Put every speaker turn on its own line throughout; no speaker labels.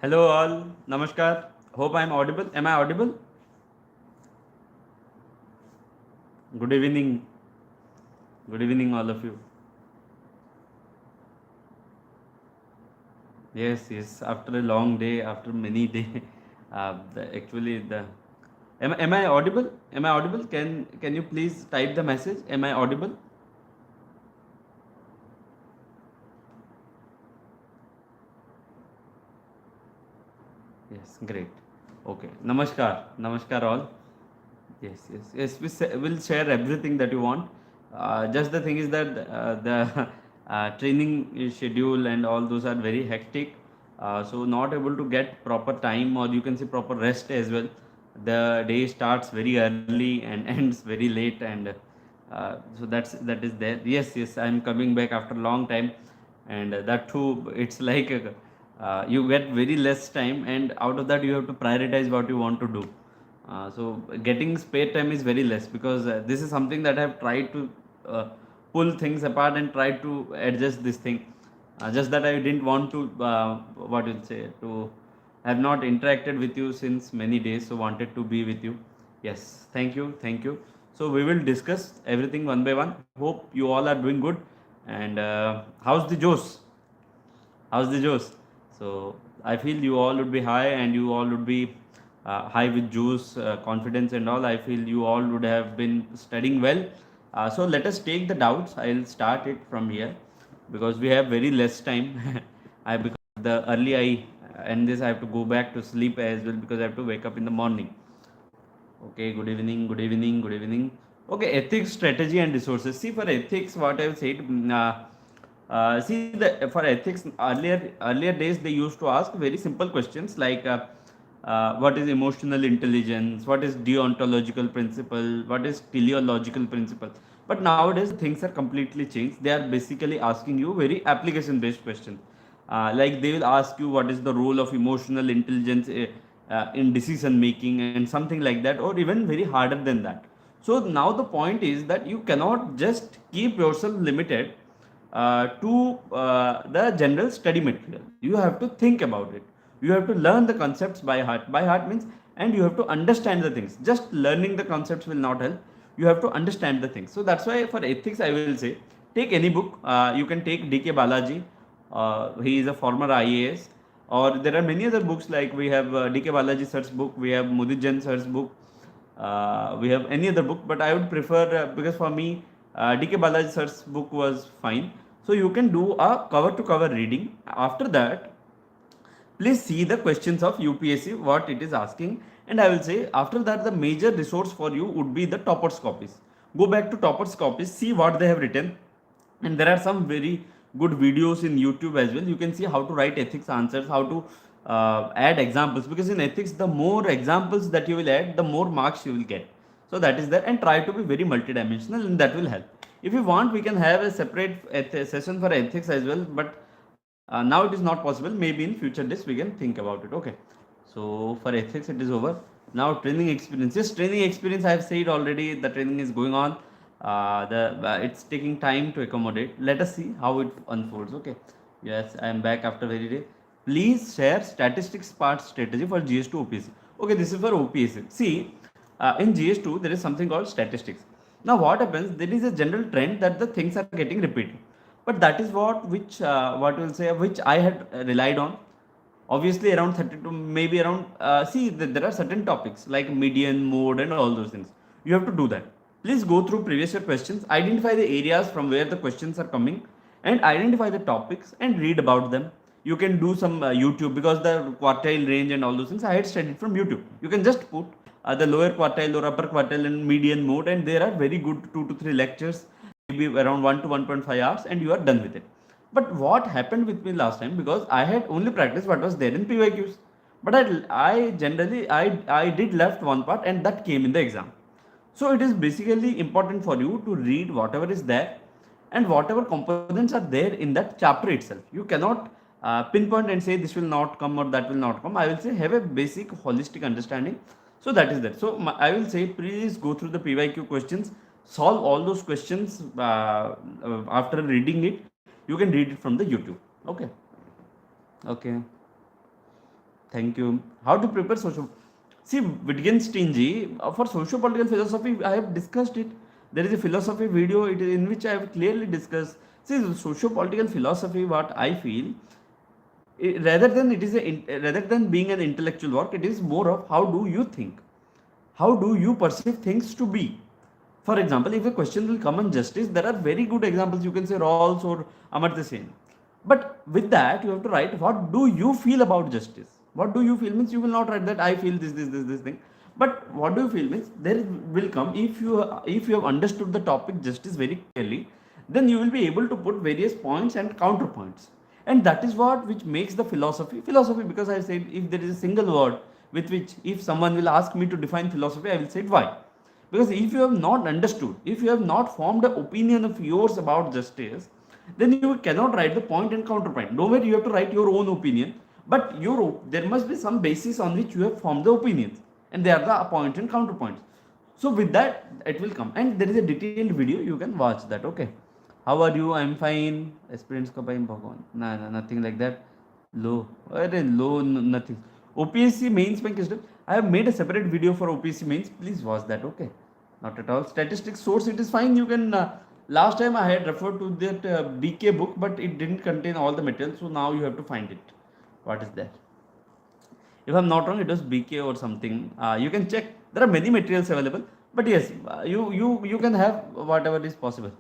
Hello all, Namaskar. Hope I am audible. Am I audible? Good evening. Good evening, all of you. Yes. After a long day, after many day, actually the am I audible? Am I audible? Can you please type the message? Am I audible? Yes, great. Okay. Namaskar all. Yes. We'll share everything that you want. Just the thing is that the training schedule and all those are very hectic. So not able to get proper time, or you can say proper rest as well. The day starts very early and ends very late, and so that is there. Yes. I'm coming back after a long time, and that too. It's like you get very less time, and out of that you have to prioritize what you want to do. So getting spare time is very less, because this is something that I have tried to uh, pull things apart and try to adjust this thing. Just that I didn't want to what you'll say, to have not interacted with you since many days, so wanted to be with you. Yes, thank you. So we will discuss everything one by one. Hope you all are doing good. And how's the Joes? How's the Joes? So I feel you all would be high, and you all would be high with juice, confidence, and all. I feel you all would have been studying well. So let us take the doubts. I'll start it from here, because we have very less time. I because the early I end this, I have to go back to sleep as well, because I have to wake up in the morning. Okay, good evening, good evening, good evening. Okay, ethics, strategy, and resources. See, for ethics, what I've said, see, for ethics, earlier days they used to ask very simple questions like, what is emotional intelligence, what is deontological principle, what is teleological principle. But nowadays things are completely changed. They are basically asking you very application based questions. Like they will ask you what is the role of emotional intelligence in decision making, and something like that, or even very harder than that. So now the point is that you cannot just keep yourself limited to the general study material. You have to think about it. You have to learn the concepts by heart. By heart means, and you have to understand the things. Just learning the concepts will not help. You have to understand the things. So that's why for ethics I will say, take any book. You can take DK Balaji. He is a former IAS. Or there are many other books, like we have DK Balaji sir's book, we have Mudit Jain sir's book, we have any other book. But I would prefer, because for me, DK Balaji sir's book was fine. So you can do a cover to cover reading. After that, please see the questions of UPSC, what it is asking. And I will say, after that, the major resource for you would be the toppers copies. Go back to toppers copies, see what they have written. And there are some very good videos in YouTube as well. You can see how to write ethics answers, how to add examples, because in ethics the more examples that you will add, the more marks you will get. So that is there. And try to be very multidimensional, and that will help. If you want, we can have a separate session for ethics as well, but now it is not possible. Maybe in future days we can think about it. Okay. So for ethics it is over. Now training experience. Yes, training experience, I have said already. The training is going on. The It's taking time to accommodate. Let us see how it unfolds. Okay. Yes, I am back after very day. Please share statistics part strategy for GS2 OPSC. Okay, this is for OPSC. See, in GS2 there is something called statistics. Now what happens? There is a general trend that the things are getting repeated, but that is what will say, which I had relied on. Obviously around 30 to maybe around, see, there are certain topics like median, mode, and all those things. You have to do that. Please go through previous year questions, identify the areas from where the questions are coming, and identify the topics and read about them. You can do some YouTube, because the quartile range and all those things I had studied from YouTube. You can just put the lower quartile or upper quartile and median, mode, and there are very good 2 to 3 lectures, maybe around 1 to 1.5 hours, and you are done with it. But what happened with me last time, because I had only practiced what was there in PYQs, but I generally I did left one part, and that came in the exam. So it is basically important for you to read whatever is there, and whatever components are there in that chapter itself. You cannot pinpoint and say this will not come or that will not come. I will say have a basic holistic understanding. So that is that. So I will say, please go through the PYQ questions, solve all those questions after reading it. You can read it from the YouTube. Okay. Okay. Thank you. How to prepare social? See, Wittgenstein for socio-political philosophy, I have discussed it. There is a philosophy video in which I have clearly discussed. See, socio-political philosophy, what I feel, rather than rather than being an intellectual work, it is more of how do you think, how do you perceive things to be. For example, if a question will come on justice, there are very good examples. You can say Rawls or Amartya Sen. But with that, you have to write what do you feel about justice. What do you feel means you will not write that I feel this thing. But what do you feel means there will come if you have understood the topic justice very clearly, then you will be able to put various points and counterpoints. And that is what which makes the philosophy. Because I said if there is a single word with which if someone will ask me to define philosophy, I will say why. Because if you have not understood, if you have not formed an opinion of yours about justice, then you cannot write the point and counterpoint. Nowhere you have to write your own opinion, but there must be some basis on which you have formed the opinions, and they are the point and counterpoints. So with that, it will come, and there is a detailed video. You can watch that. Okay, how are you? I'm fine. Aspirants ka pain bhagwan. Nah, nothing like that. Low, low, nothing. OPSC mains mein kiss I have made a separate video for OPSC mains. Please watch that. Okay, not at all. Statistics source, it is fine. You can. Last time I had referred to that BK book, but it didn't contain all the material. So now you have to find it. What is that? If I'm not wrong, it was BK or something. You can check. There are many materials available. But yes, you can have whatever is possible.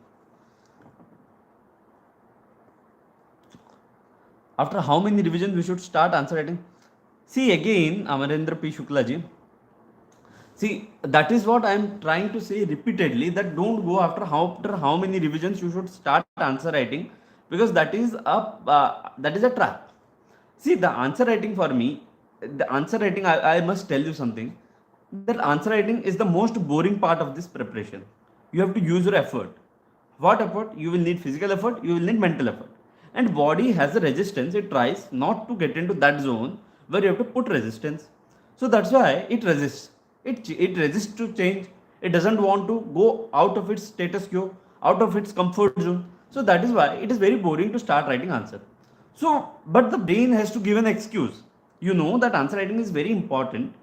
After how many revisions we should start answer writing? See again, Amarendra P. Shukla ji. See, that is what I am trying to say repeatedly, that don't go after how many revisions you should start answer writing, because that is a trap. See, the answer writing for me, I must tell you something, that answer writing is the most boring part of this preparation. You have to use your effort. What effort? You will need physical effort, you will need mental effort. And body has a resistance, it tries not to get into that zone where you have to put resistance. So that's why it resists. It resists to change. It doesn't want to go out of its status quo, out of its comfort zone. So that is why it is very boring to start writing answer. So, but the brain has to give an excuse. You know that answer writing is very important,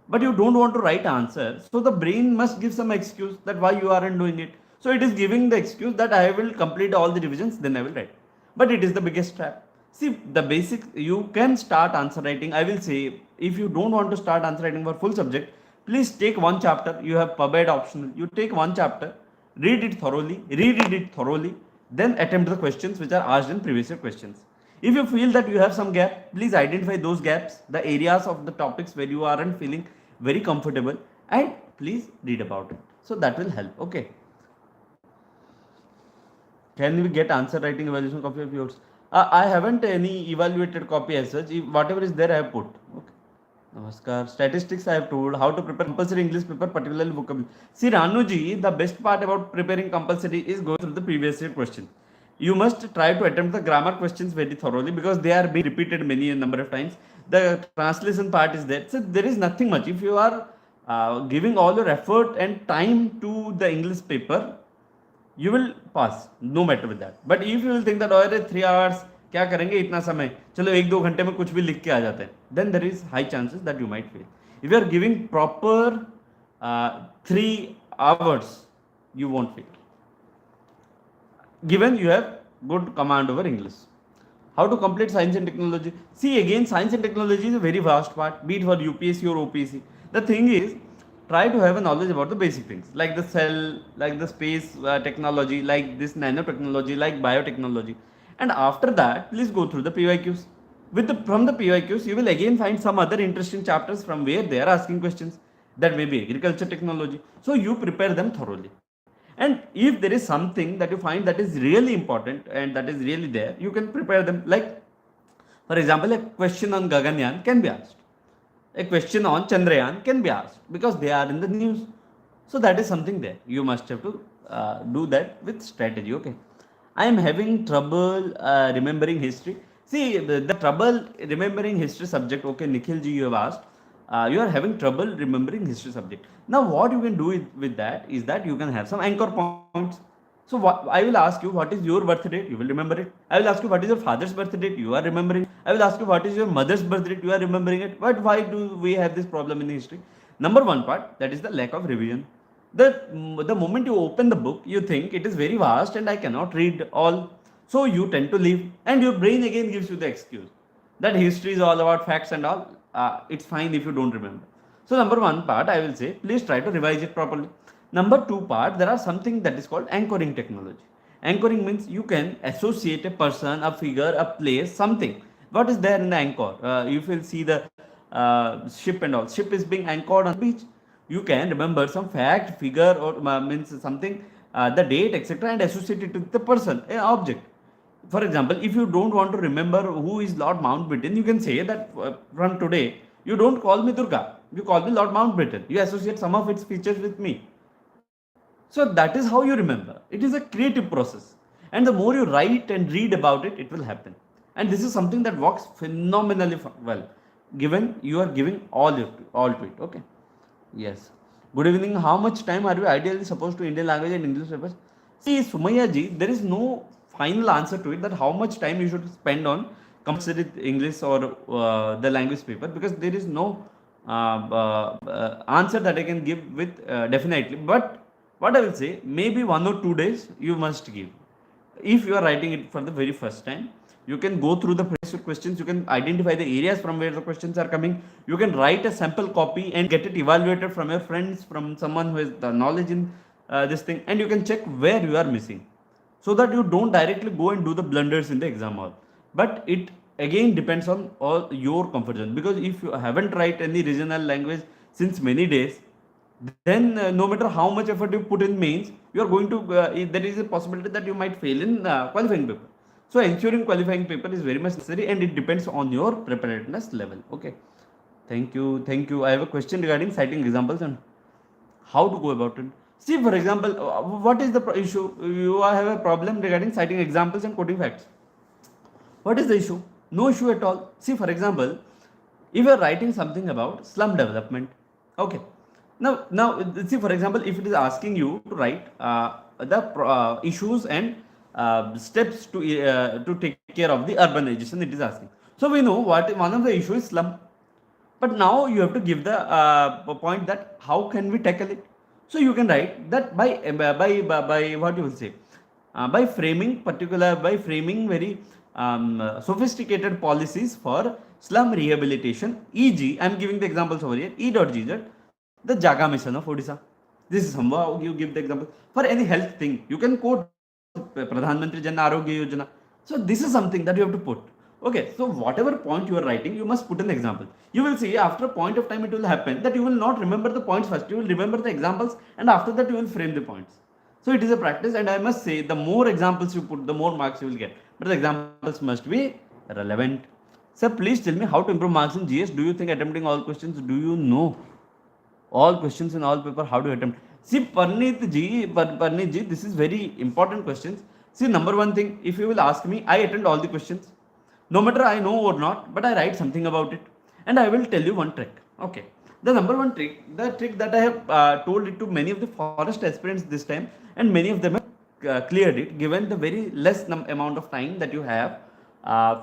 but you don't want to write answer. So the brain must give some excuse that why you aren't doing it. So it is giving the excuse that I will complete all the revisions, then I will write. But it is the biggest trap. See, the basic, you can start answer writing. I will say, if you don't want to start answer writing for full subject, please take one chapter. You have PubEd optional. You take one chapter, read it thoroughly, then attempt the questions which are asked in previous year questions. If you feel that you have some gap, please identify those gaps, the areas of the topics where you aren't feeling very comfortable, and please read about it. So that will help. Okay. Can we get answer writing evaluation copy of yours? I haven't any evaluated copy as such. Whatever is there, I have put. Okay. Namaskar. Statistics I have told. How to prepare compulsory English paper, particularly vocabulary. See, Ranuji, the best part about preparing compulsory is going through the previous year question. You must try to attempt the grammar questions very thoroughly, because they are being repeated many a number of times. The translation part is there. So there is nothing much. If you are giving all your effort and time to the English paper, you will pass no matter with that. But if you will think that अरे 3 hours क्या करेंगे इतना समय, चलो 1-2 घंटे में कुछ भी लिख के आ जाते हैं, then there is high chances that you might fail. If you are giving proper 3 hours, you won't fail, given you have good command over English. How to complete science and technology? See, again, science and technology is a very vast part, be it for UPSC or OPSC. The thing is, try to have a knowledge about the basic things, like the cell, like the space technology, like this nanotechnology, like biotechnology. And after that, please go through the PYQs. From the PYQs, you will again find some other interesting chapters from where they are asking questions. That may be agriculture technology. So you prepare them thoroughly. And if there is something that you find that is really important and that is really there, you can prepare them. Like, for example, a question on Gaganyaan can be asked. A question on Chandrayaan can be asked, because they are in the news. So that is something there. You must have to do that with strategy. Okay. I am having trouble remembering history. See, the trouble remembering history subject. Okay, Nikhil ji, you have asked. You are having trouble remembering history subject. Now, what you can do with that is that you can have some anchor points. So I will ask you, what is your birth date? You will remember it. I will ask you, what is your father's birth date? You are remembering. I will ask you, what is your mother's birth date? You are remembering it. But why do we have this problem in history? Number one part, that is the lack of revision. The moment you open the book, you think it is very vast and I cannot read all. So you tend to leave, and your brain again gives you the excuse that history is all about facts and all. It's fine if you don't remember. So number one part, I will say, please try to revise it properly. Number two part, there are something that is called anchoring technology. Anchoring means you can associate a person, a figure, a place, something. What is there in the anchor? You will see the ship and all. Ship is being anchored on the beach. You can remember some fact, figure, or means something, the date, etc., and associate it with the person, an object. For example, if you don't want to remember who is Lord Mountbatten, you can say that from today, you don't call me Durga, you call me Lord Mountbatten. You associate some of its features with me. So that is how you remember. It is a creative process. And the more you write and read about it, it will happen. And this is something that works phenomenally well, given you are giving all to it. Okay. Yes. Good evening. How much time are you ideally supposed to Indian language and English papers? See, Sumaya ji, there is no final answer to it, that how much time you should spend on compulsory English or the language paper, because there is no answer that I can give with definitely. But what I will say, maybe 1 or 2 days you must give. If you are writing it for the very first time, you can go through the previous questions, you can identify the areas from where the questions are coming, you can write a sample copy and get it evaluated from your friends, from someone who has the knowledge in this thing, and you can check where you are missing, so that you don't directly go and do the blunders in the exam hall. But it again depends on all your comfort zone, because if you haven't write any regional language since many days, then no matter how much effort you put in mains, you are going to there is a possibility that you might fail in qualifying paper. So ensuring qualifying paper is very much necessary, and it depends on your preparedness level. Okay, thank you. I have a question regarding citing examples and how to go about it. See, for example, what is the issue? You have a problem regarding citing examples and quoting facts. What is the issue? No issue at all. See, for example, if you are writing something about slum development, okay. Now, see, for example, if it is asking you to write the issues and steps to take care of the urbanization, it is asking. So we know what one of the issues is slum, but now you have to give the point that how can we tackle it. So you can write that by what you will say, by framing very sophisticated policies for slum rehabilitation, e.g., I am giving the examples over here, E.GZ, the Jaga mission of Odisha. This is how you give the example. For any health thing, you can quote Pradhan Mantri Jan Arogya Yojana. So this is something that you have to put. Okay, so whatever point you are writing, you must put an example. You will see after a point of time it will happen that you will not remember the points first. You will remember the examples, and after that you will frame the points. So it is a practice, and I must say the more examples you put, the more marks you will get. But the examples must be relevant. Sir, please tell me how to improve marks in GS. Do you think attempting all questions? Do you know all questions in all paper? How do you attempt? See, Parneet ji, this is very important questions. See, number one thing, if you will ask me, I attend all the questions, no matter I know or not, but I write something about it, and I will tell you one trick. Okay, the number one trick, the trick that I have told it to many of the forest aspirants this time, and many of them have cleared it, given the very less amount of time that you have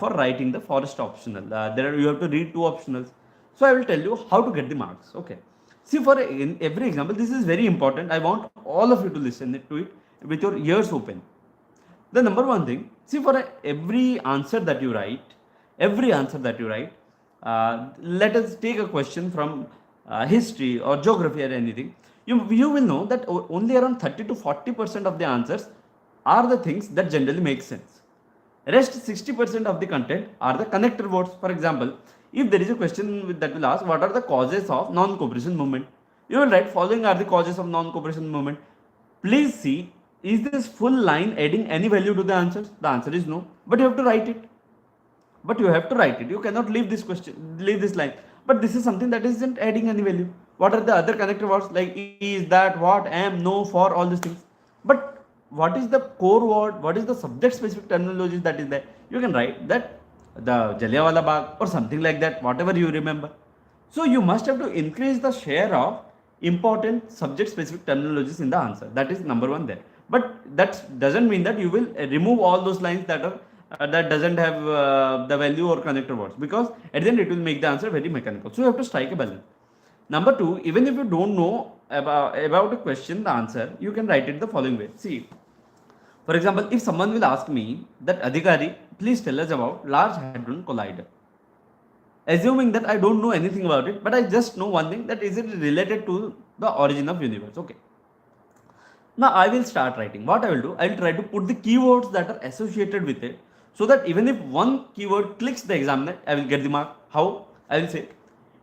for writing the forest optional. You have to read 2 optionals. So I will tell you how to get the marks. Okay. See, in every example, this is very important. I want all of you to listen to it with your ears open. The number one thing, see, for every answer that you write, let us take a question from history or geography or anything. You will know that only around 30 to 40% of the answers are the things that generally make sense. Rest 60% of the content are the connector words. For example, if there is a question that will ask what are the causes of non-cooperation movement, you will write following are the causes of non-cooperation movement. Please see, is this full line adding any value to the answers? The answer is no, but you have to write it. You cannot leave this line. But this is something that isn't adding any value. What are the other connector words like is, that, what, am, no, for, all these things? But what is the core word? What is the subject specific terminology that is there? You can write that the Jallianwala Bagh or something like that, whatever you remember. So you must have to increase the share of important subject specific terminologies in the answer. That is number one there. But that doesn't mean that you will remove all those lines that are that doesn't have the value or connector words, because at the end it will make the answer very mechanical. So you have to strike a balance. Number two, even if you don't know about a question, the answer, you can write it the following way. See, for example, if someone will ask me that, Adhikari, please tell us about Large Hadron Collider. Assuming that I don't know anything about it, but I just know one thing, that is it related to the origin of universe. Okay. Now I will start writing. What I will do, I will try to put the keywords that are associated with it, so that even if one keyword clicks the examiner, I will get the mark. How? I will say,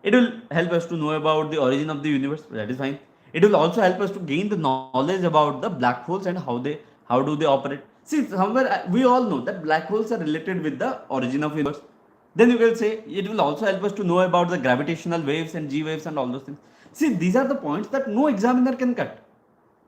it will help us to know about the origin of the universe. That is fine. It will also help us to gain the knowledge about the black holes and how do they operate. See, somewhere we all know that black holes are related with the origin of universe. Then you will say it will also help us to know about the gravitational waves and G waves and all those things. See, these are the points that no examiner can cut.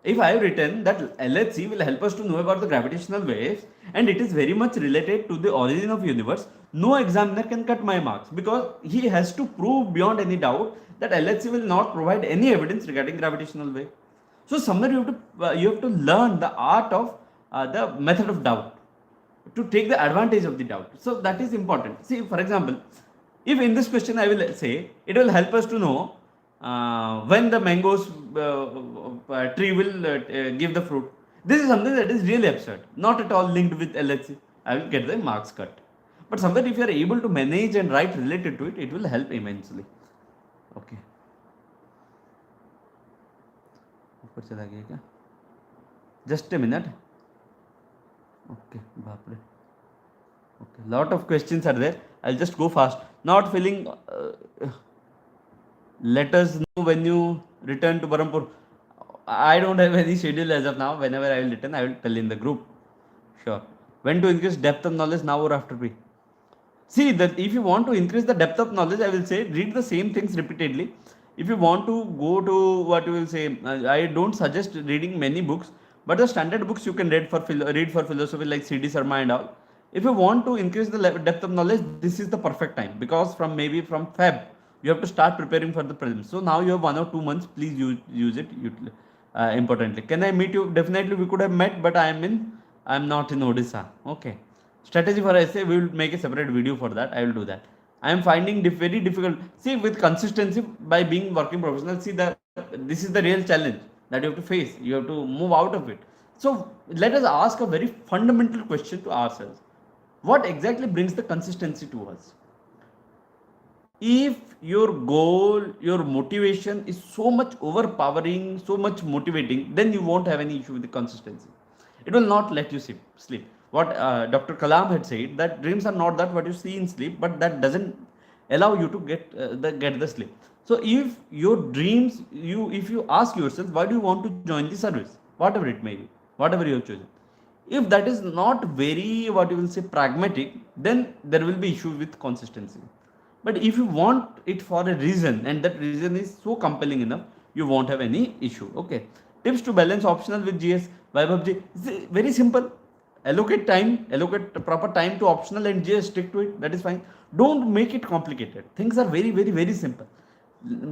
If I have written that LHC will help us to know about the gravitational waves and it is very much related to the origin of universe, no examiner can cut my marks, because he has to prove beyond any doubt that LHC will not provide any evidence regarding gravitational wave. So somewhere you have to learn the art of the method of doubt, to take the advantage of the doubt. So that is important. See, for example, if in this question I will say it will help us to know when the mangoes tree will give the fruit. This is something that is really absurd, not at all linked with LHC. I will get the marks cut. But somewhere if you are able to manage and write related to it, it will help immensely. Okay. ऊपर चला गया क्या? Just a minute. Okay, बाप रे. Okay, lot of questions are there. I'll just go fast. Not feeling. Let us know when you return to Barampur. I don't have any schedule as of now. Whenever I will return, I will tell in the group. Sure. When to increase depth of knowledge, now or after P? See, that if you want to increase the depth of knowledge, I will say read the same things repeatedly. If you want to go to what you will say, I don't suggest reading many books, but the standard books you can read for philosophy like C.D. Sharma and all. If you want to increase the depth of knowledge, this is the perfect time, because from Feb you have to start preparing for the prelims. So now you have 1 or 2 months. Please use it importantly. Can I meet you? Definitely we could have met, but I am not in Odisha. Okay. Strategy for essay, we will make a separate video for that. I will do that. I am finding very difficult. See, with consistency, by being working professional, see that this is the real challenge that you have to face. You have to move out of it. So let us ask a very fundamental question to ourselves. What exactly brings the consistency to us? If your goal, your motivation is so much overpowering, so much motivating, then you won't have any issue with the consistency. It will not let you sleep. What Dr. Kalam had said, that dreams are not that what you see in sleep, but that doesn't allow you to get the sleep. So if your dreams, if you ask yourself, why do you want to join the service, whatever it may be, whatever you have chosen, if that is not very what you will say pragmatic, then there will be issue with consistency. But if you want it for a reason, and that reason is so compelling enough, you won't have any issue. Okay. Tips to balance optional with GS. Vaibhavji, very simple. Allocate proper time to optional and GS, stick to it. That is fine. Don't make it complicated. Things are very, very, very simple.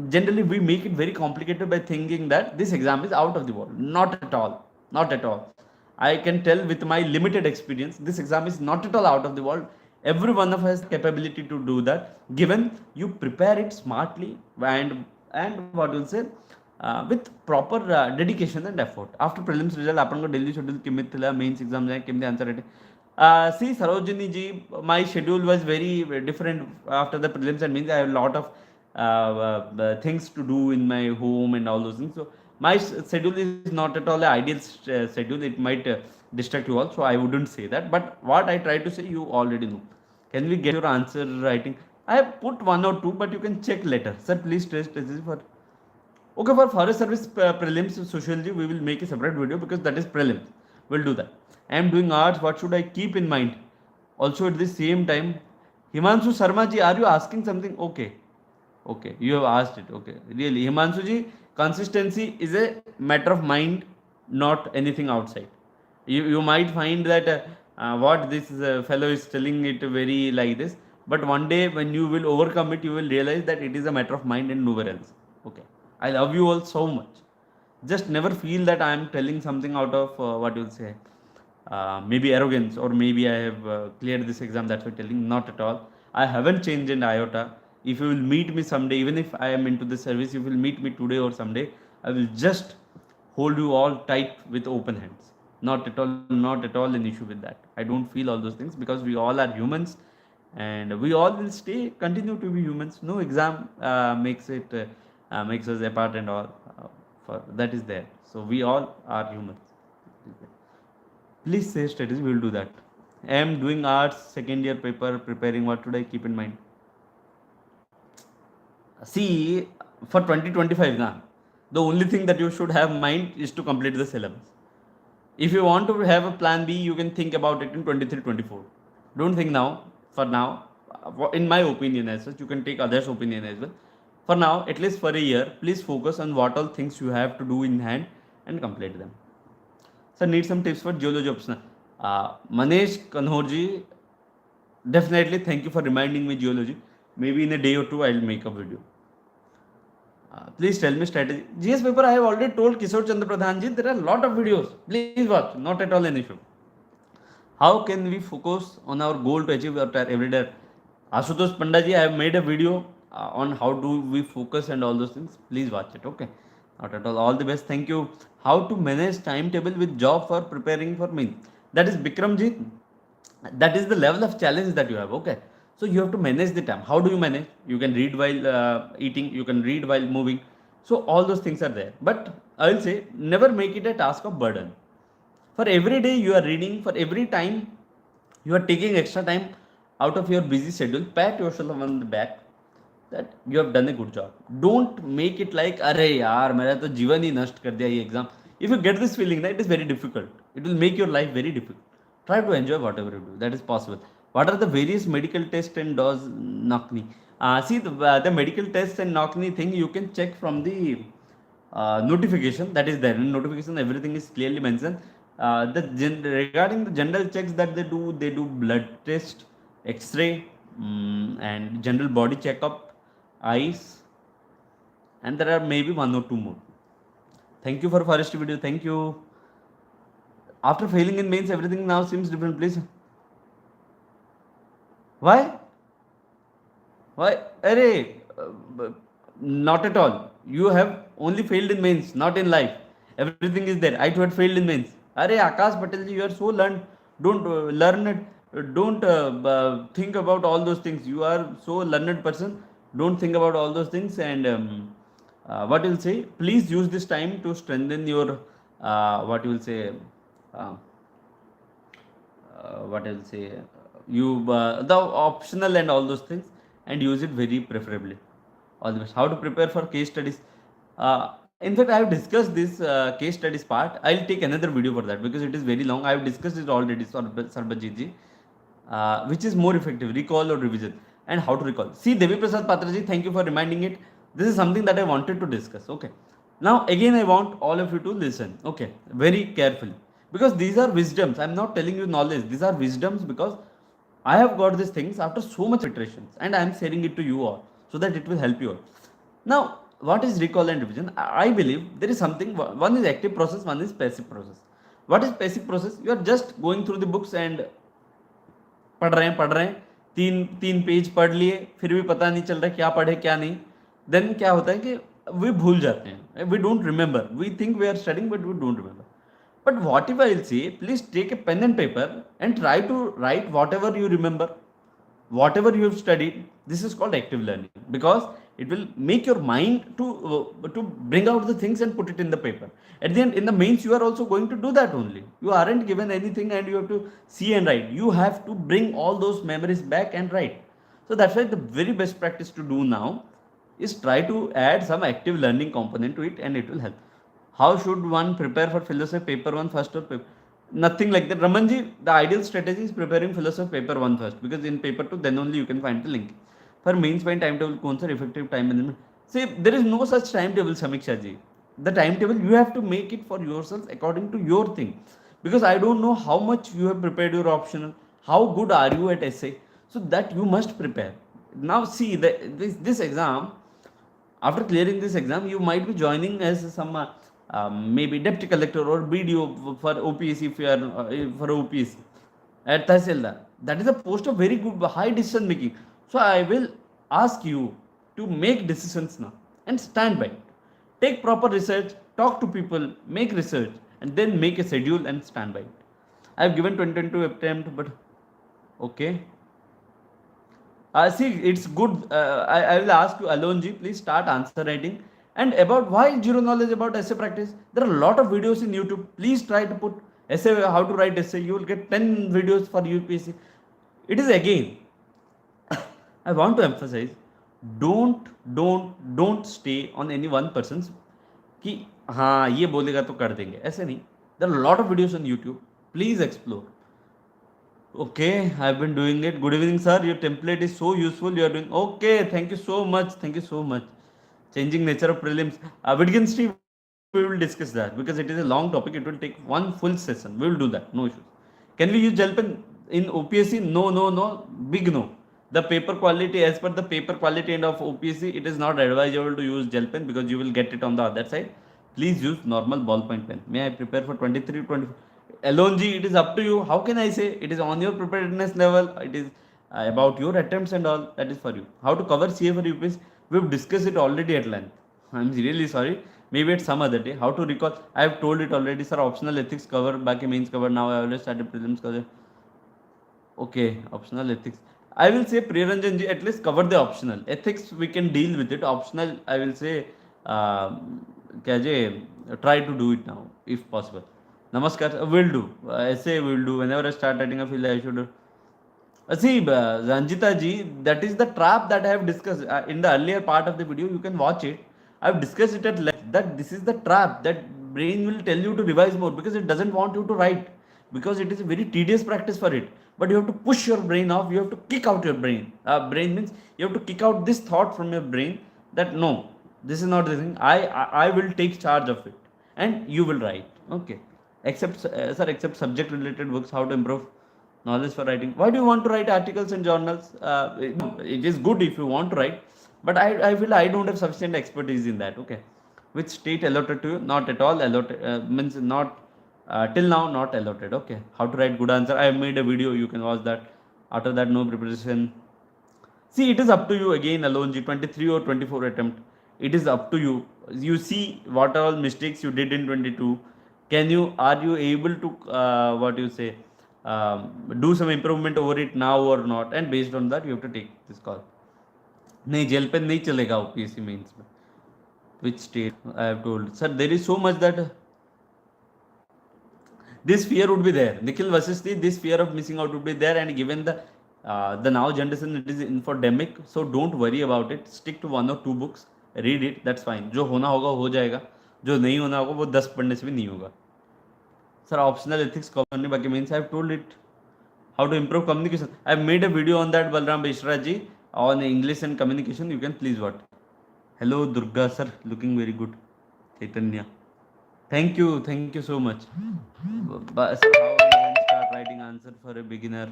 Generally, we make it very complicated by thinking that this exam is out of the world. Not at all. Not at all. I can tell with my limited experience, this exam is not at all out of the world. Every one of us has capability to do that, given you prepare it smartly and what will say with proper dedication and effort. After prelims result, आपन को daily schedule किमित थिला, mains exam जाए किमित answer रटे. See, Sarojini ji, my schedule was very different after the prelims and means I have a lot of things to do in my home and all those things. So my schedule is not at all an ideal schedule. It might distract you all, so I wouldn't say that. But what I try to say, you already know. Can we get your answer writing? I have put 1 or 2, but you can check later. Sir, please test this for. Okay, for forest service prelims sociology, we will make a separate video because that is prelims. We'll do that. I am doing arts. What should I keep in mind? Also at the same time, Himanshu Sharma ji, are you asking something? Okay, you have asked it. Okay, really, Himanshu ji, consistency is a matter of mind, not anything outside. You might find that what this fellow is telling it very like this, but one day when you will overcome it, you will realize that it is a matter of mind and nowhere else. Okay, I love you all so much. Just never feel that I am telling something out of what you'll say, maybe arrogance, or maybe I have cleared this exam, that's why telling. Not at all. I haven't changed in iota. If you will meet me someday, even if I am into the service, you will meet me today or someday, I will just hold you all tight with open hands. Not at all, not at all an issue with that. I don't feel all those things, because we all are humans, and we all will stay continue to be humans. No exam makes us apart and all. For that is there. So we all are humans. Please say strategy, we will do that. I am doing arts second year paper preparing. What should I keep in mind? See, for 2025 now, the only thing that you should have in mind is to complete the syllabus. If you want to have a plan B, you can think about it in 23-24. Don't think now. For now, in my opinion as such, you can take others' opinion as well. For now, at least for a year, please focus on what all things you have to do in hand and complete them. Sir, need some tips for geology optional. Manesh Kanhorji, definitely thank you for reminding me geology. Maybe in a day or two, I'll make a video. Please tell me strategy. GS paper, I have already told Kishore Chandra Pradhan ji, there are a lot of videos. Please watch. Not at all an issue. How can we focus on our goal to achieve our every day? Ashutosh Panda ji, I have made a video on how do we focus and all those things. Please watch it. Okay. Not at all. All the best. Thank you. How to manage timetable with job for preparing for me? That is Bikram ji. That is the level of challenge that you have. Okay. So you have to manage the time. How do you manage? You can read while eating. You can read while moving. So all those things are there. But I will say, never make it a task of burden. For every day you are reading, for every time you are taking extra time out of your busy schedule, pat yourself on the back that you have done a good job. Don't make it like, अरे यार मेरा तो जीवन ही नष्ट कर दिया ये exam. If you get this feeling, that it is very difficult. It will make your life very difficult. Try to enjoy whatever you do. That is possible. What are the various medical tests and does NOCNI? See the medical tests and NOCNI thing you can check from the notification that is there. In notification, everything is clearly mentioned. Regarding the general checks that they do blood test, X-ray, and general body checkup, eyes, and there are maybe one or two more. Thank you for forest video. Thank you. After failing in mains, everything now seems different. Please. Why? Array, not at all. You have only failed in mains, not in life. Everything is there. I too had failed in mains. Array, Akash Patel ji, you are so learned. Don't learn it. Don't think about all those things. You are so learned person. Don't think about all those things. And what you'll say, please use this time to strengthen your what you will say. What I'll say, you the optional and all those things, and use it very preferably. All the best. How to prepare for case studies? In fact, I have discussed this case studies part. I'll take another video for that because it is very long. I have discussed it already, Sarbajit ji. Which is more effective, recall or revision, and how to recall. See, Devi Prasad Patraji, thank you for reminding it. This is something that I wanted to discuss. Okay. Now, again, I want all of you to listen. Okay. Very carefully. Because these are wisdoms. I'm not telling you knowledge. These are wisdoms because I have got these things after so much iterations and I'm sharing it to you all so that it will help you all. Now, what is recall and revision? I believe there is something. One is active process, one is passive process. What is passive process? You are just going through the books and पढ़ रहे हैं तीन page पढ़ लिए फिर भी पता नहीं चल रहा क्या पढ़े क्या नहीं. देन क्या होता है कि वी भूल जाते हैं. We don't remember. We think we are studying but we don't remember. But what if I will say, please take a pen and paper and try to write whatever you remember, whatever you have studied. This is called active learning because it will make your mind to bring out the things and put it in the paper. At the end, in the mains, you are also going to do that only. You aren't given anything and you have to see and write. You have to bring all those memories back and write. So that's why the very best practice to do now is try to add some active learning component to it and it will help. How should one prepare for philosophy paper 1 first or paper? Nothing like that. Ramanji, the ideal strategy is preparing philosophy paper 1 first because in paper 2 then only you can find the link. For mains point timetable, कौन सा effective time management? See, there is no such timetable, Samiksha ji. The timetable you have to make it for yourself according to your thing. Because I don't know how much you have prepared your optional, how good are you at essay, so that you must prepare. Now see, this exam, after clearing this exam, you might be joining as some maybe deputy collector or BDO for OPSC if you are for OPSC at Tahsildar. That is a post of very good high decision making. So I will ask you to make decisions now and stand by it. Take proper research, talk to people, make research, and then make a schedule and stand by it. I have given 2022 attempt, but okay. See, it's good. I will ask you, Alonji, please start answer writing. And about why zero knowledge about essay practice, there are a lot of videos in YouTube. Please try to put essay, how to write essay. You will get 10 videos for UPSC. It is again, I want to emphasize, don't stay on any one person's कि हाँ ये बोलेगा तो कर देंगे, ऐसे नहीं. There are a lot of videos on YouTube. Please explore. Okay, I've been doing it. Good evening, sir. Your template is so useful. You are doing okay. Thank you so much. Thank you so much. Changing nature of prelims. Wittgenstein, we will discuss that because it is a long topic. It will take one full session. We will do that. No issues. Can we use gel pen in OPSC? No. Big no. The paper quality, as per the paper quality end of OPSC, it is not advisable to use gel pen because you will get it on the other side. Please use normal ballpoint pen. May I prepare for 23, 24? Alonji, it is up to you. How can I say? It is on your preparedness level. It is about your attempts and all. That is for you. How to cover CA for UPSC? We've discussed it already at length. I'm really sorry. Maybe at some other day. How to recall? I have told it already, sir. Optional ethics cover, back mains cover. Now I already started prelims cover. Okay, optional ethics. I will say Priyaranjan ji, at least cover the optional. Ethics we can deal with it. Optional, I will say, try to do it now if possible. Namaskar, will do. Essay will do. Whenever I start writing, I feel like I should. See, Ranjita ji, that is the trap that I have discussed in the earlier part of the video. You can watch it. I have discussed it at length. That this is the trap that brain will tell you to revise more because it doesn't want you to write, because it is a very tedious practice for it. But you have to push your brain off. You have to kick out your brain. Brain means you have to kick out this thought from your brain that no, this is not the thing. I will take charge of it, and you will write. Okay. Except except subject related books, how to improve knowledge for writing. Why do you want to write articles and journals? It is good if you want to write, but I feel I don't have sufficient expertise in that. Okay. Which state allotted to you? Not at all allotted. Means not till now not allotted. Okay. How to write good answer? I have made a video. You can watch that. After that, no preparation. See, it is up to you again, Alonji. 23 or 24 attempt. It is up to you. You see what all mistakes you did in 22. Are you able to what you say, do some improvement over it now or not? And based on that, you have to take this call. नहीं gel pen नहीं चलेगा OPSC mains में. Which state? I have told, sir, there is so much that this fear would be there. Nikhil Vasisthi, this fear of missing out would be there, and given the now generation, it is infodemic, so don't worry about it. Stick to 1 or 2 books, read it, that's fine. जो होना होगा हो जाएगा, जो नहीं होना होगा वो 10 पढ़ने से भी नहीं होगा. Sir, optional ethics करने बाकी means I have told it. How to improve communication? I have made a video on that, Balram Beshra ji, on English and communication. You can please watch. Hello Durga sir, looking very good. Chaitanya, thank you so much. But sir, how we can start writing answer for a beginner?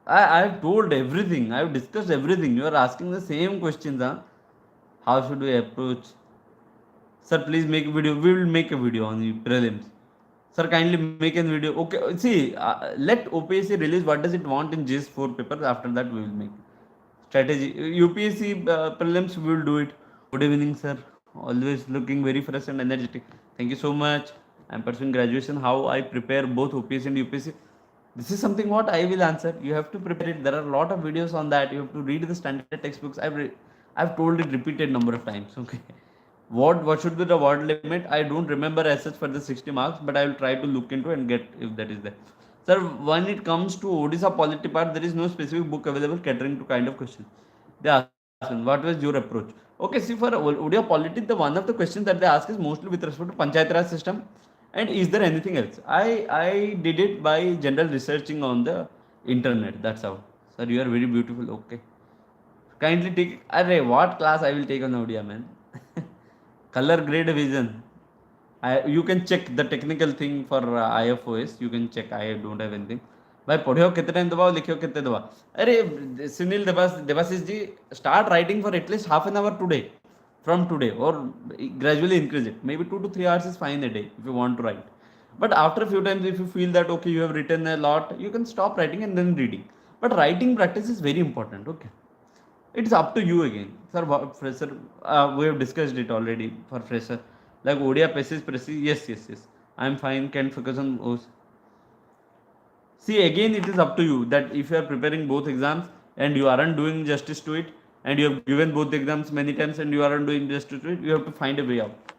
I have told everything. I have discussed everything. You are asking the same questions, huh? How should we approach? Sir, please make a video. We will make a video on the prelims. Sir, kindly make a video. Okay, see, let OPSC release what does it want in GS4 paper. After that, we will make strategy. UPSC prelims, we will do it. Good evening, sir. Always looking very fresh and energetic. Thank you so much. I am pursuing graduation. How I prepare both OPSC and UPSC? This is something what I will answer. You have to prepare it. There are a lot of videos on that. You have to read the standard textbooks. I've told it repeated number of times. Okay. What should be the word limit? I don't remember as such for the 60 marks, but I will try to look into and get if that is there. Sir, when it comes to Odisha polity part, there is no specific book available catering to kind of question. They ask, what was your approach? Okay, see, for Odisha polity, the one of the questions that they ask is mostly with respect to Panchayat Raj system, and is there anything else? I did it by general researching on the internet. That's how. Sir, you are very beautiful. Okay. Kindly take. Array, what class I will take on Odisha, man? Color grade vision. You can check the technical thing for IFOS. You can check. I don't have anything. भाई पढ़ियो कितने time दबाओ लिखियो कितने दबा. अरे सुनील देवाशीष जी, start writing for at least half an hour today. from today, or gradually increase it. Maybe 2 to 3 hours is fine a day if you want to write. But after a few times, if you feel that okay, you have written a lot, you can stop writing and then reading. But writing practice is very important. Okay, it's up to you again, sir. Fresher, we have discussed it already for fresher. Like Odia passes, presses. Yes, yes, yes. I'm fine. Can focus on those. See, again, it is up to you that if you are preparing both exams and you aren't doing justice to it, and you have given both exams many times and you aren't doing justice to it, you have to find a way out.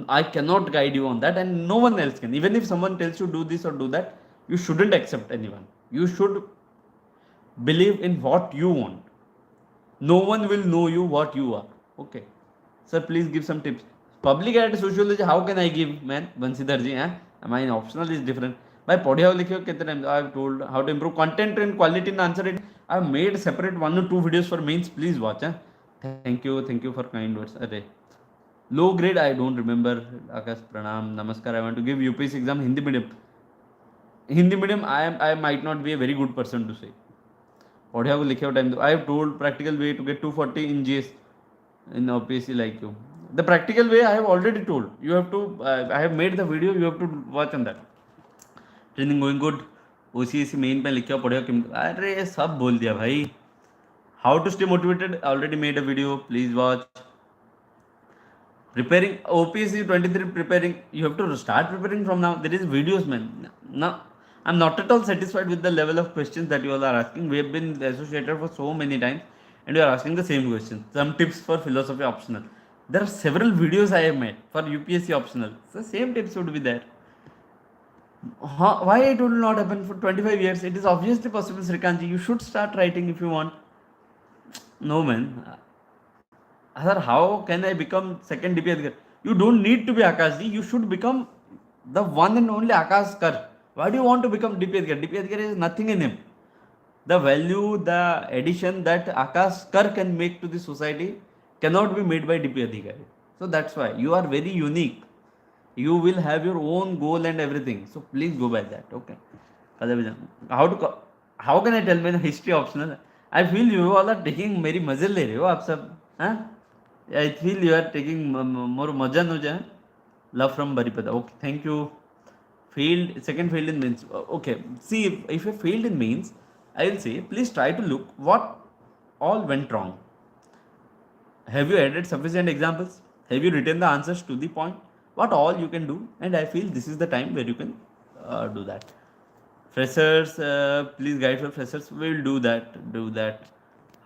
I cannot guide you on that, and no one else can. Even if someone tells you do this or do that, you shouldn't accept anyone. You should believe in what you want. No one will know you what you are. Okay. Sir, please give some tips. Public at sociology, how can I give, man? Bansidharji, mine optional is different. By Podhya Likho, times I have told how to improve content and quality and answer it. I have made separate 1 or 2 videos for mains. Please watch. Thank you for kind words. Array. Low grade, I don't remember. Akash Pranam, Namaskar. I want to give UPSC exam Hindi medium. Hindi medium, I might not be a very good person to say. Podhya को लिखे time. I have told practical way to get 240 in GS in OPSC like you. The practical way I have already told. You have to. I have made the video. You have to watch on that. Training going good. OCSC main पे लिखा पढ़िया किम. अरे सब बोल दिया भाई. How to stay motivated? Already made a video. Please watch. Preparing OPSC 23 preparing. You have to start preparing from now. There is videos, man. Now I'm not at all satisfied with the level of questions that you all are asking. We have been associated for so many times, and you are asking the same questions. Some tips for philosophy optional. There are several videos I have made for UPSC optional. So same tips would be there. Why it will not happen for 25 years? It is obviously possible, Srikanji. You should start writing if you want. No, man. Sir, how can I become second DP Adhikari? You don't need to be Akashji. You should become the one and only Akash Kar. Why do you want to become DP Adhikari? DP Adhikari is nothing in him. The value, the addition that Akash Kar can make to the society cannot be made by DP Adhikari. So that's why you are very unique. You will have your own goal and everything. So please go by that. Okay. How can I tell me the history optional? I feel you all are taking very मजे ले रहे हो आप सब. हाँ? I feel you are taking more मजा no जाए. Love from Baripada. Okay. Thank you. Failed, second failed in means. Okay. See, if you failed in means, I will say, please try to look what all went wrong. Have you added sufficient examples? Have you written the answers to the point? What all you can do? And I feel this is the time where you can do that. Freshers, please guide for freshers. We will do that.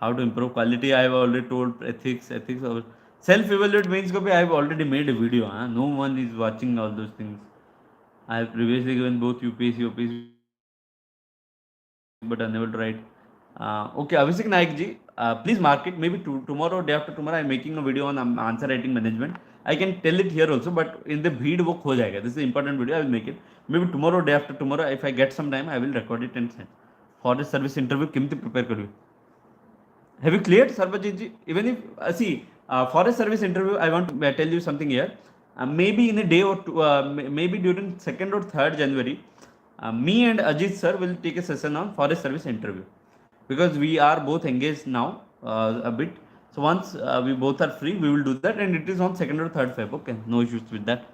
How to improve quality? I have already told ethics. Self-evaluate means I have already made a video. No one is watching all those things. I have previously given both UPSC, OPSC, but unable to write. Okay, Abhishek Naik ji, please mark it. Maybe tomorrow, day after tomorrow, I am making a video on answer writing management. I can tell it here also, but in the bheed wo kho jayega. This is an important video. I will make it. Maybe tomorrow, day after tomorrow, if I get some time, I will record it and send. Forest service interview, kimti prepare kariye. Have you cleared, Sarbajit ji? Even if forest service interview, I want to tell you something here. Maybe in a day or two, maybe during 2nd or 3rd January, me and Ajit sir will take a session on forest service interview, because we are both engaged now a bit. So once we both are free, we will do that, and it is on 2nd or 3rd Feb. Okay, no issues with that.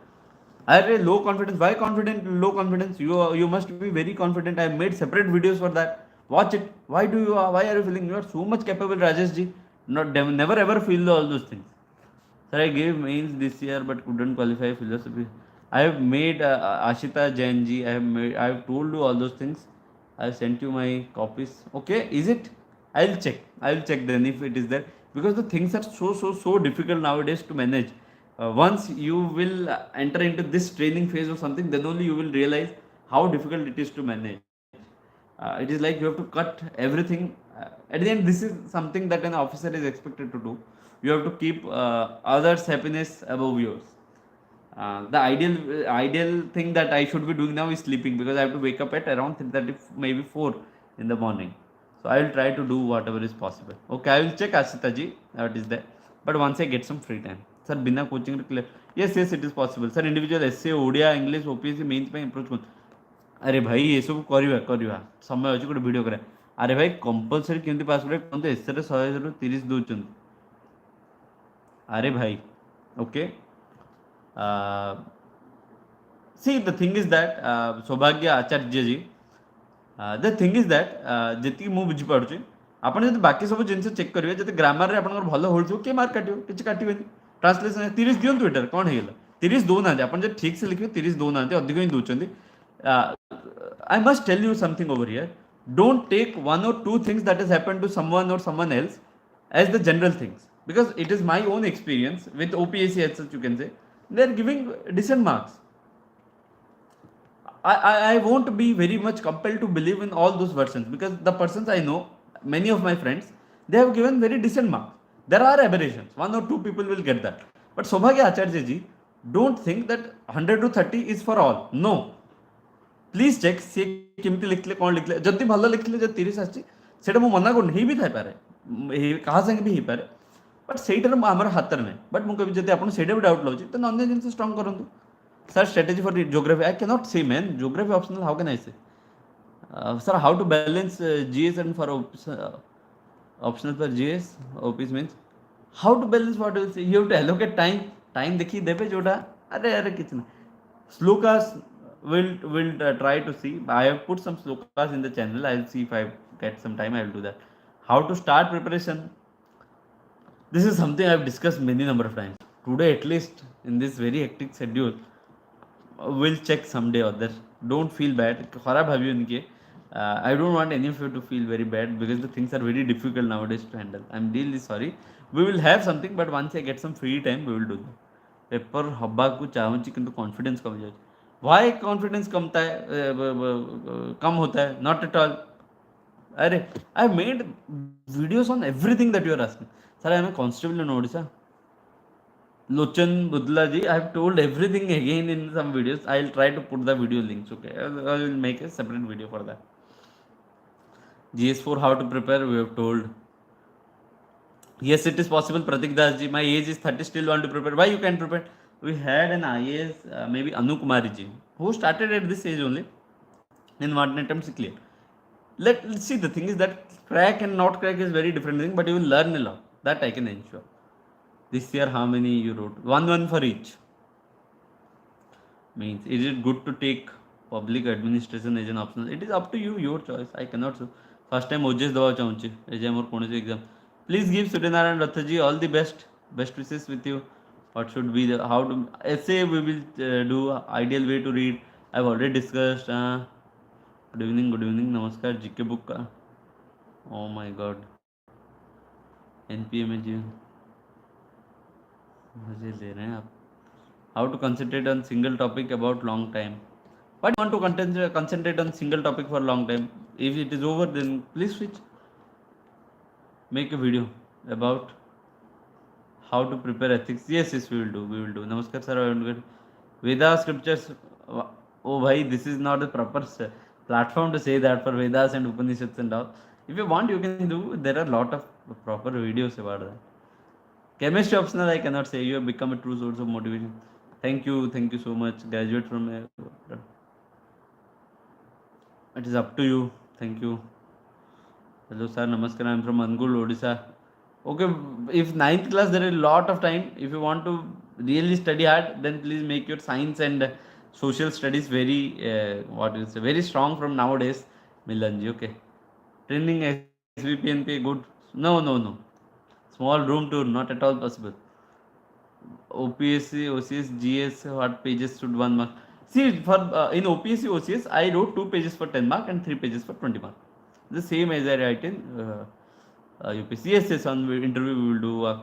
I have a low confidence. Why confident? Low confidence. You must be very confident. I have made separate videos for that. Watch it. Why are you feeling you are so much capable, Rajesh ji? Never ever feel all those things. Sir, I gave mains this year but couldn't qualify philosophy. I have made Ashita Jain ji. I have told you all those things. I have sent you my copies. Okay, is it? I will check then if it is there, because the things are so difficult nowadays to manage. Once you will enter into this training phase or something, then only you will realize how difficult it is to manage. It is like you have to cut everything. At the end, this is something that an officer is expected to do. You have to keep others' happiness above yours. The ideal thing that I should be doing now is sleeping, because I have to wake up at around 3:30, maybe 4 in the morning. So I will try to do whatever is possible. Okay, I will check Ashita ji, what is there. But once I get some free time. Sir, bina coaching clear. Yes, it is possible. Sir, individual essay, ODA, English, OPSC, mains पे approach कौन? अरे भाई ये सब करिवा समय अच्छी गोटे video करे. अरे भाई कंपलसरी केमती पास करे कौन तो एसए रे 100 ରୁ 30 दउचन. अरे भाई Okay. Uh, See, the thing is that Saubhagya Acharya ji, the thing is that ଯେତିକି ମୁଁ ବୁଝିପାରୁଛି ଆପଣ ଯଦି ବାକି ସବୁ ଜିନିଷ ଚେକ୍ କରିବେ ଯଦି ଗ୍ରାମାରରେ ଆପଣଙ୍କର ଭଲ ହୋଲ୍ଡ କିଏ ମାର୍କ କାଟିବ କିଛି କାଟିବେନି ଟ୍ରାନ୍ସଲେସନ 30 ଦିଅନ୍ତୁ ଏଟାରେ କ'ଣ ହେଇଗଲା 30 ଦଉନାହାନ୍ତି ଆପଣ ଯଦି ଠିକ୍ ସେ ଲେଖିବେ 30 ଦଉନାହାନ୍ତି ଅଧିକ ହିଁ ଦଉଛନ୍ତି I must tell you something over here. Don't take one or two things that has happened to someone or someone else as the general things because it is my own experience with OPSC as such you can say they are giving decent marks. I won't be very much compelled to believe in all those versions because the persons I know, many of my friends, they have given very decent marks. There are aberrations. One or two people will get that. But Sobhagya Acharya ji, don't think that 100 to 30 is for all. No. Please check ସେ କେମିତି ଲେଖିଲେ କ'ଣ ଲେଖିଲେ ଯଦି ଭଲ ଲେଖିଲେ ଯଦି 30 ଆସିଛି ସେଇଟା ମୁଁ ମନା କରୁନି ହେଇ ବି ଥାଇପାରେ କାହା ସାଙ୍ଗେ ବି ହେଇପାରେ ବଟ୍ ସେଇଟାରେ ଆମର ହାତରେ ନାହିଁ ବଟ୍ ମୁଁ କହିବି ଯଦି ଆପଣ ସେଇଟା ବି ଡାଉଟ୍ ଲାଗୁଛି ତ ଅନ୍ୟ ଜିନିଷ ଷ୍ଟ୍ରଙ୍ଗ କରନ୍ତୁ Sir, strategy for geography. I cannot say, man. Geography optional. How can I say? Sir, how to balance GS and for optional for GS? OPs means how to balance what you say. You have to allocate time. Time देखिए देवे जोड़ा. अरे कितना. Slokas will try to see. I have put some slokas in the channel. I'll see if I get some time. I will do that. How to start preparation. This is something I've discussed many number of times. Today, at least in this very hectic schedule. We'll check someday or other. Don't feel bad. खराब भाभी उनके. I don't want any of you to feel very bad because the things are very difficult nowadays to handle. I'm really sorry. We will have something, but once I get some free time, we will do that. Paper Habba को चाहूँची किंतु confidence कम जाए. Why confidence कमता है कम होता है? Not at all. अरे I have made videos on everything that you are asking. Sir, I am a constable in Odisha. Lochan Budla ji, I have told everything again in some videos. I'll try to put the video links. Okay, I will make a separate video for that. GS4 how to prepare, we have told. Yes, it is possible. Pratik Das ji, my age is 30, still want to prepare. Why you can prepare? We had an IAS, maybe Anu Kumari ji, who started at this age only in one attempt to clear. Let's see, the thing is that crack and not crack is very different thing, but you will learn a lot. That I can ensure. This year, how many you wrote? One for each. Means, is it good to take public administration as an optional? It is up to you, your choice. I cannot say. First time OJS दवा चाहूँचे exam और कौन से exam. Please give Suryanarayan Rathaji all the best wishes with you. What should be the how to essay we will do ideal way to read. I've already discussed. Good evening, namaskar. GK book का. Oh my God. NPA में जी मजे ले रहे हैं आप. How to concentrate on single topic about long time. Why do you want to concentrate on single topic for long time? If it is over, then please switch. Make a video about how to prepare ethics. Yes, we will do. Namaskar, sir. Veda scriptures. Oh, bhai, this is not a proper platform to say that for Vedas and Upanishads and all. If you want, you can do. There are a lot of proper videos about that. Chemistry optional, I cannot say. You have become a true source of motivation. Thank you so much. Graduate from it is up to you. Thank you. Hello sir, namaskar. I am from Angul, Odisha. Okay, if 9th class there is a lot of time. If you want to really study hard, then please make your science and social studies very very strong from nowadays. Milanji, okay. Training SVPNP good. No. Small room tour, not at all possible. OPSC, OCS, GS, what pages should one mark? See, for in OPSC, OCS, I wrote 2 pages for 10 mark and 3 pages for 20 mark. The same as I write in UPSC. Yes, on interview we will do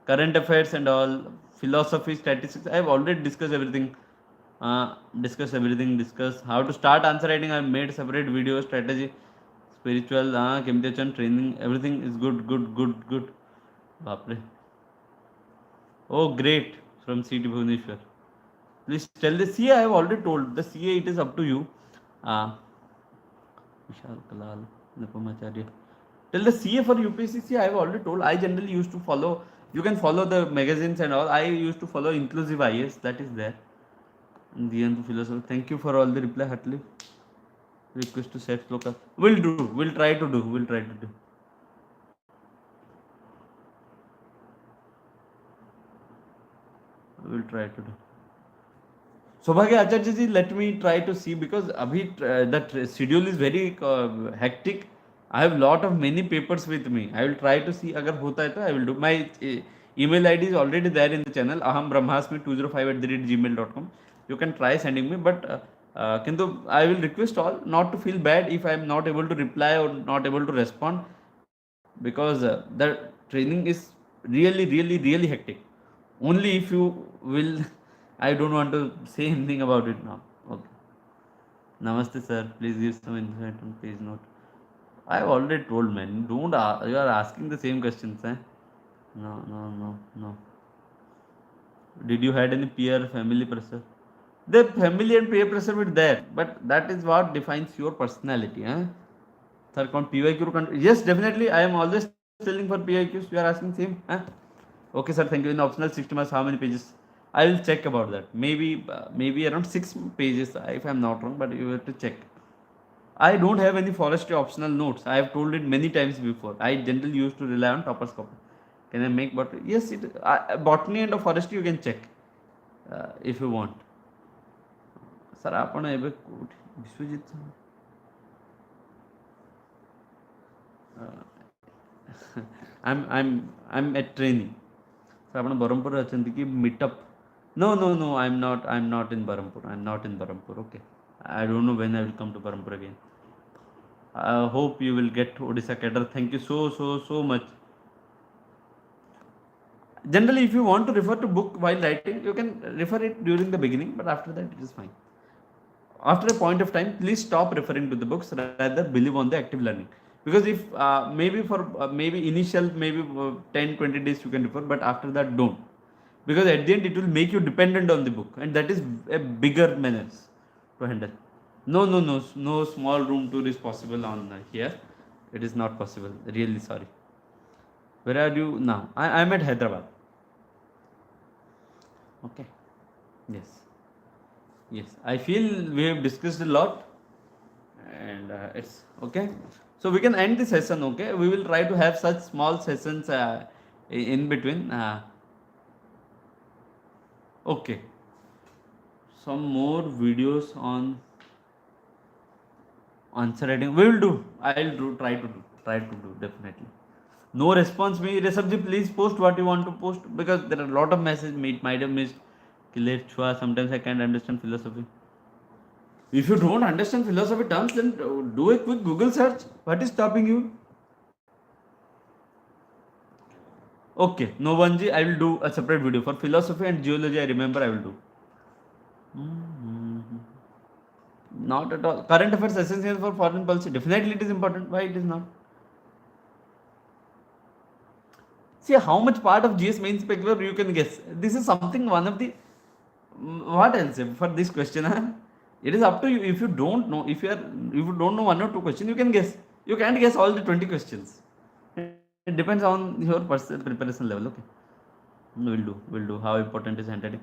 current affairs and all, philosophy, statistics. I have already discussed everything. Discuss how to start answer writing. I have made separate video, strategy, spiritual, training. Everything is good. Bapre. Oh, great. From CT Bhubaneswar. Please tell the CA. I have already told. The CA, it is up to you. Vishal Kalal, Nipamacharya. Tell the CA for UPSC. I have already told. I generally used to follow. You can follow the magazines and all. I used to follow Inclusive IS. That is there. And the end to philosophy. Thank you for all the reply, heartily. Request to set sloka. We'll try to do. We'll try to do. Sobhagya Acharya ji, let me try to see, because abhi that schedule is very hectic. I have lot of many papers with me. I will try to see. Agar hota hai to I will do. My email ID is already there in the channel. ahambrahmasmi205@gmail.com. You can try sending me, but kintu I will request all not to feel bad if I am not able to reply or not able to respond, because the training is really hectic. Only if you will. I don't want to say anything about it now. Okay. Namaste, sir. Please give some insight on page note. I have already told, man. Don't. You are asking the same questions, eh? No. Did you had any peer family pressure? The family and peer pressure were there, but that is what defines your personality, eh? Sir, PYQ. Yes, definitely. I am always telling for PYQs. You are asking same, eh? Okay, sir. Thank you. In optional 60 marks, how many pages? I will check about that. Maybe around 6 pages, if I am not wrong. But you have to check. I don't have any forestry optional notes. I have told it many times before. I generally used to rely on Topper's copy. Can I make botany? Yes, botany and forestry you can check if you want. Sir, ଆପଣ ଏବେ କୋଉଠି Biswajit I'm at training. Sir, ଆପଣ ବରହମପୁରରେ ଅଛନ୍ତି କି meetup? No, I'm not in Berhampur. Okay. I don't know when I will come to Berhampur again. I hope you will get Odisha cadre. Thank you so much. Generally, if you want to refer to book while writing, you can refer it during the beginning, but after that it is fine. After a point of time, please stop referring to the books, rather believe on the active learning. Because if maybe for maybe initial 10-20 days you can refer, but after that don't, because at the end it will make you dependent on the book, and that is a bigger menace to handle. No small room tour is possible on here. It is not possible. Really sorry. Where are you now? I am at Hyderabad. Okay. Yes. I feel we have discussed a lot, and it's okay. So we can end the session. Okay. We will try to have such small sessions in between. Okay. Some more videos on answer writing. We will do. I'll try to do definitely. No response me. Resabji, please post what you want to post, because there are a lot of messages. Might have missed. Sometimes I can't understand philosophy. If you don't understand philosophy terms, then do a quick Google search. What is stopping you? Okay, no Vanji, I will do a separate video for philosophy and geology. I remember I will do. Not at all. Current affairs essential for foreign policy. Definitely it is important. Why it is not? See how much part of GS mains paper you can guess. This is something one of the what else for this question? Huh? It is up to you. If you don't know, if you don't know one or two questions, you can guess. You can't guess all the 20 questions. It depends on your personal preparation level. Okay, we'll do. How important is handwriting?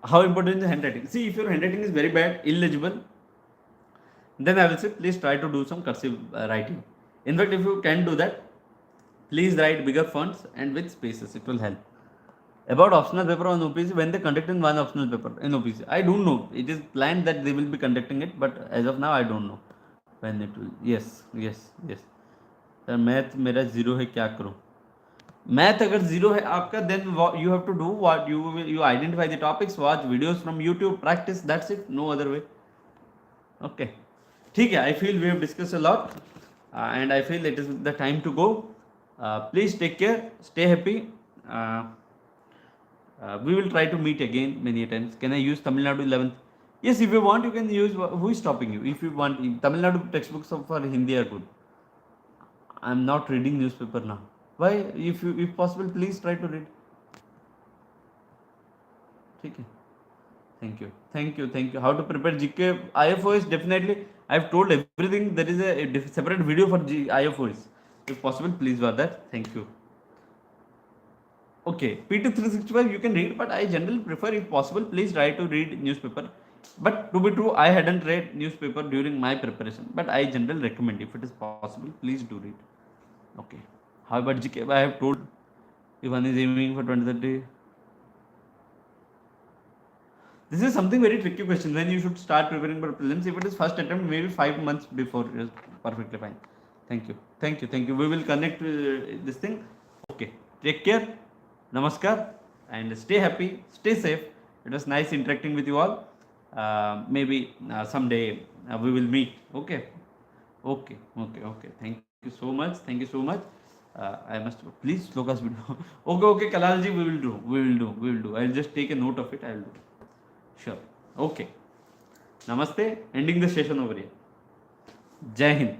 How important is handwriting? See, if your handwriting is very bad, illegible, then I will say please try to do some cursive writing. In fact, if you can do that, please write bigger fonts and with spaces. It will help. About optional paper on OPC, when they conduct in one optional paper in OPC, I don't know. It is planned that they will be conducting it, but as of now, I don't know when it will. Yes. Sir, math मेरा 0 है, क्या करूँ? Math अगर 0 है आपका, then you have to do what you identify the topics, watch videos from YouTube, practice. That's it. No other way. Okay. ठीक है. I feel we have discussed a lot, and I feel it is the time to go. Please take care. Stay happy. We will try to meet again many times. Can I use Tamil Nadu 11th? Yes, if you want, you can use. Who is stopping you? If you want, Tamil Nadu textbooks for Hindi are good. I am not reading newspaper now. Why? If possible, please try to read. Okay. Thank you. How to prepare GK IFOS? Definitely, I have told everything. There is a separate video for IFOS. If possible, please watch that. Thank you. Okay, PT 365 you can read, but I generally prefer, if possible, please try to read newspaper. But to be true, I hadn't read newspaper during my preparation, but I generally recommend, if it is possible, please do read. Okay. How about GK? I have told If one is aiming for 2030. This is something very tricky question. When you should start preparing for prelims? If it is first attempt, maybe 5 months before is perfectly fine. Thank you. Thank you. Thank you. We will connect this thing. Okay. Take care. Namaskar. And stay happy. Stay safe. It was nice interacting with you all. Maybe someday we will meet. Okay. Okay. Okay. Okay. Thank you so much. Thank you so much. I must please Sloka's video. Okay. Okay. Kalalji, we will do. We will do. We will do. I'll just take a note of it. I will do. Sure. Okay. Namaste. Ending the session over here. Jai Hind.